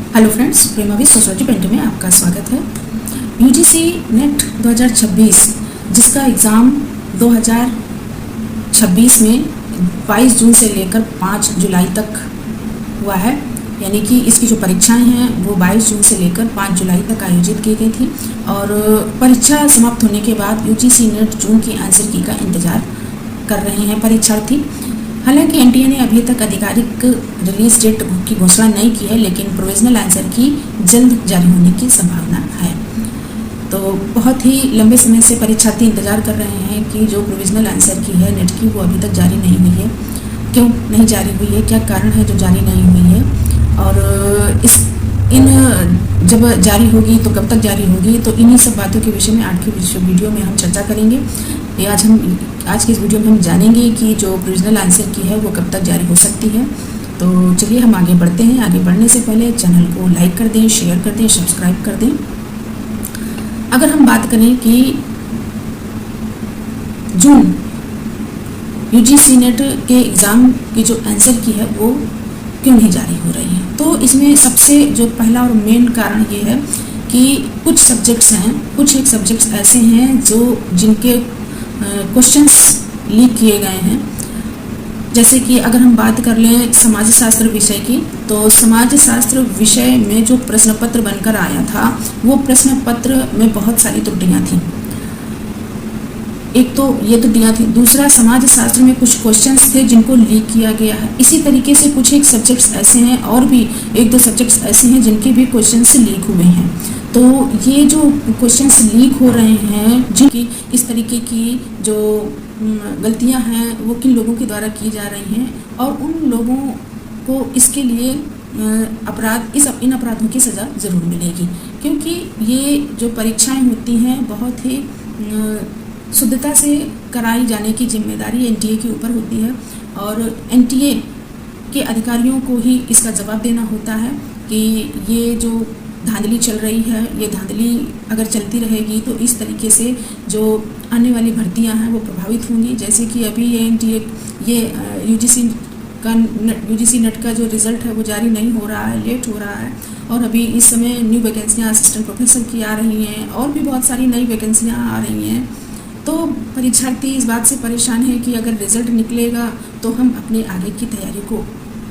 Hello friends, Prema with sociology painter में आपका स्वागत है। यूजीसी नेट 2026 जिसका एग्ज़ाम 2026 में 22 जून से लेकर 5 जुलाई तक हुआ है, यानी कि इसकी जो परीक्षाएं हैं वो 22 जून से लेकर 5 जुलाई तक आयोजित की गई थी। और परीक्षा समाप्त होने के बाद यूजीसी नेट जून की आंसर की का इंतज़ार कर रहे हैं परीक्षार्थी। हालांकि एनटीए ने अभी तक आधिकारिक रिलीज डेट की घोषणा नहीं की है, लेकिन प्रोविजनल आंसर की जल्द जारी होने की संभावना है। तो बहुत ही लंबे समय से परीक्षार्थी इंतजार कर रहे हैं कि जो प्रोविजनल आंसर की है नेट की वो अभी तक जारी नहीं हुई है। क्यों नहीं जारी हुई है, क्या कारण है जो जारी नहीं हुई है, और जब जारी होगी तो कब तक जारी होगी, तो इन्हीं सब बातों के विषय में आज की वीडियो में हम चर्चा करेंगे। आज की इस वीडियो में हम जानेंगे कि जो प्रोविजनल आंसर की है वो कब तक जारी हो सकती है। तो चलिए हम आगे बढ़ते हैं। आगे बढ़ने से पहले चैनल को लाइक कर दें, शेयर कर दें, सब्सक्राइब कर दें। अगर हम बात करें कि जून यूजीसी नेट के एग्ज़ाम की जो आंसर की है वो क्यों नहीं जारी हो रही है, तो इसमें सबसे जो पहला और मेन कारण ये है कि कुछ सब्जेक्ट्स हैं, कुछ एक सब्जेक्ट्स ऐसे हैं जिनके क्वेश्चंस लीक किए गए हैं। जैसे कि अगर हम बात कर लें समाज शास्त्र विषय की, तो समाज शास्त्र विषय में जो प्रश्न पत्र बनकर आया था वो प्रश्न पत्र में बहुत सारी त्रुटियां थी। एक तो ये त्रुटियां थी, दूसरा समाज शास्त्र में कुछ क्वेश्चंस थे जिनको लीक किया गया है। इसी तरीके से कुछ एक सब्जेक्ट्स ऐसे हैं और भी एक दो सब्जेक्ट्स ऐसे हैं जिनके भी क्वेश्चंस लीक हुए हैं। तो ये जो क्वेश्चंस लीक हो रहे हैं, जिनकी इस तरीके की जो गलतियां हैं वो किन लोगों के द्वारा की जा रही हैं, और उन लोगों को इसके लिए इन अपराधों की सज़ा ज़रूर मिलेगी। क्योंकि ये जो परीक्षाएं होती हैं बहुत ही शुद्धता से कराई जाने की जिम्मेदारी एनटीए के ऊपर होती है, और एनटीए के अधिकारियों को ही इसका जवाब देना होता है कि ये जो धांधली चल रही है, ये धांधली अगर चलती रहेगी तो इस तरीके से जो आने वाली भर्तियां हैं वो प्रभावित होंगी। जैसे कि अभी ये एनटीए यूजीसी नेट का जो रिज़ल्ट है वो जारी नहीं हो रहा है, लेट हो रहा है, और अभी इस समय न्यू वैकेंसियाँ असिस्टेंट प्रोफेसर की आ रही हैं और भी बहुत सारी नई वैकेंसियाँ आ रही हैं। तो परीक्षार्थी इस बात से परेशान है कि अगर रिज़ल्ट निकलेगा तो हम अपने आगे की तैयारी को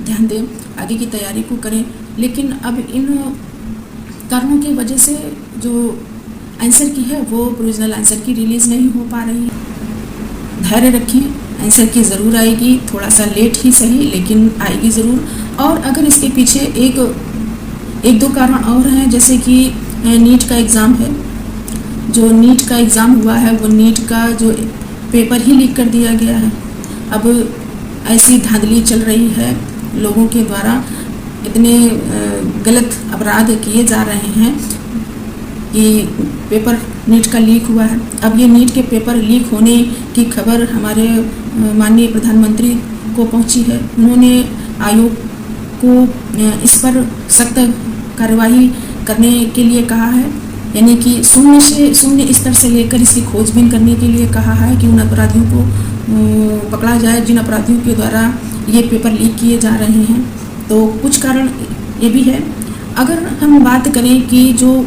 ध्यान दें, आगे की तैयारी को करें। लेकिन अब इन कारणों की वजह से जो आंसर की है वो प्रोविजनल आंसर की रिलीज़ नहीं हो पा रही है। धैर्य रखें, आंसर की ज़रूर आएगी, थोड़ा सा लेट ही सही लेकिन आएगी ज़रूर। और अगर इसके पीछे एक दो कारण और हैं, जैसे कि नीट का एग्ज़ाम है। जो नीट का एग्ज़ाम हुआ है वो नीट का जो पेपर ही लीक कर दिया गया है। अब ऐसी धांधली चल रही है, लोगों के द्वारा इतने गलत अपराध किए जा रहे हैं कि पेपर नीट का लीक हुआ है। अब ये नीट के पेपर लीक होने की खबर हमारे माननीय प्रधानमंत्री को पहुंची है। उन्होंने आयोग को इस पर सख्त कार्रवाई करने के लिए कहा है, यानी कि शून्य स्तर से लेकर इसकी खोजबीन करने के लिए कहा है कि उन अपराधियों को पकड़ा जाए जिन अपराधियों के द्वारा ये पेपर लीक किए जा रहे हैं। तो कुछ कारण ये भी है। अगर हम बात करें कि जो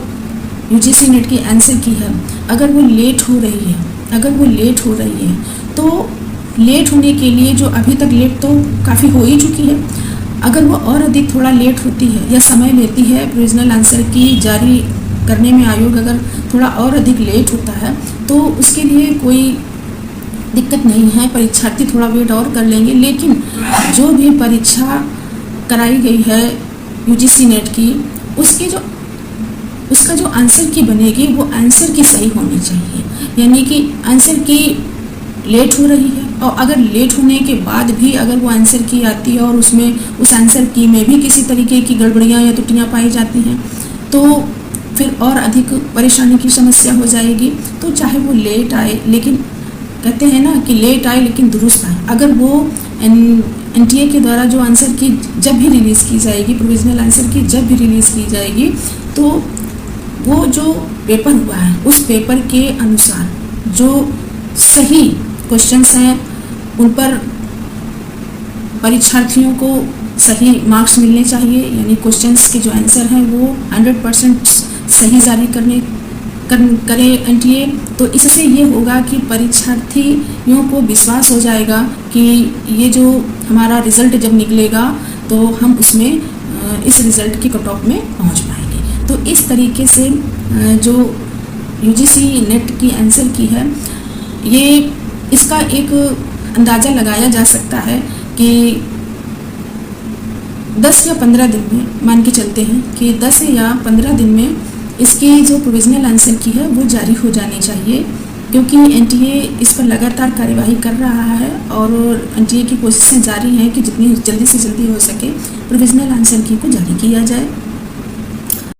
यूजीसी नेट की आंसर की है, अगर वो लेट हो रही है तो लेट होने के लिए जो अभी तक लेट तो काफ़ी हो ही चुकी है, अगर वो और अधिक थोड़ा लेट होती है या समय लेती है प्रोविजनल आंसर की जारी करने में, आयोग अगर थोड़ा और अधिक लेट होता है तो उसके लिए कोई दिक्कत नहीं है, परीक्षार्थी थोड़ा वेट और कर लेंगे। लेकिन जो भी परीक्षा कराई गई है यूजीसी नेट की, उसका जो आंसर की बनेगी वो आंसर की सही होनी चाहिए। यानी कि आंसर की लेट हो रही है, और अगर लेट होने के बाद भी अगर वो आंसर की आती है और उसमें उस आंसर की में भी किसी तरीके की गड़बड़ियाँ या त्रुटियाँ पाई जाती हैं तो फिर और अधिक परेशानी की समस्या हो जाएगी। तो चाहे वो लेट आए, लेकिन कहते हैं ना कि लेट आए लेकिन दुरुस्त आए। अगर वो एनटीए के द्वारा जो आंसर की जब भी रिलीज़ की जाएगी, प्रोविजनल आंसर की जब भी रिलीज़ की जाएगी, तो वो जो पेपर हुआ है उस पेपर के अनुसार जो सही क्वेश्चंस हैं उन पर परीक्षार्थियों को सही मार्क्स मिलने चाहिए, यानी क्वेश्चंस के जो आंसर हैं वो 100% सही जारी करे एनटीए। तो इससे ये होगा कि परीक्षार्थियों को विश्वास हो जाएगा कि ये जो हमारा रिज़ल्ट जब निकलेगा तो हम उसमें इस रिज़ल्ट के कट ऑफ में पहुंच पाएंगे। तो इस तरीके से जो यूजीसी नेट की आंसर की है, ये इसका एक अंदाज़ा लगाया जा सकता है कि 10 या 15 दिन में, मान के चलते हैं कि 10 या 15 दिन में इसकी जो प्रोविजनल आंसर की है वो जारी हो जानी चाहिए, क्योंकि एनटीए इस पर लगातार कार्यवाही कर रहा है और एनटीए की कोशिशें जारी हैं कि जितनी जल्दी से जल्दी हो सके प्रोविजनल आंसर की को जारी किया जाए।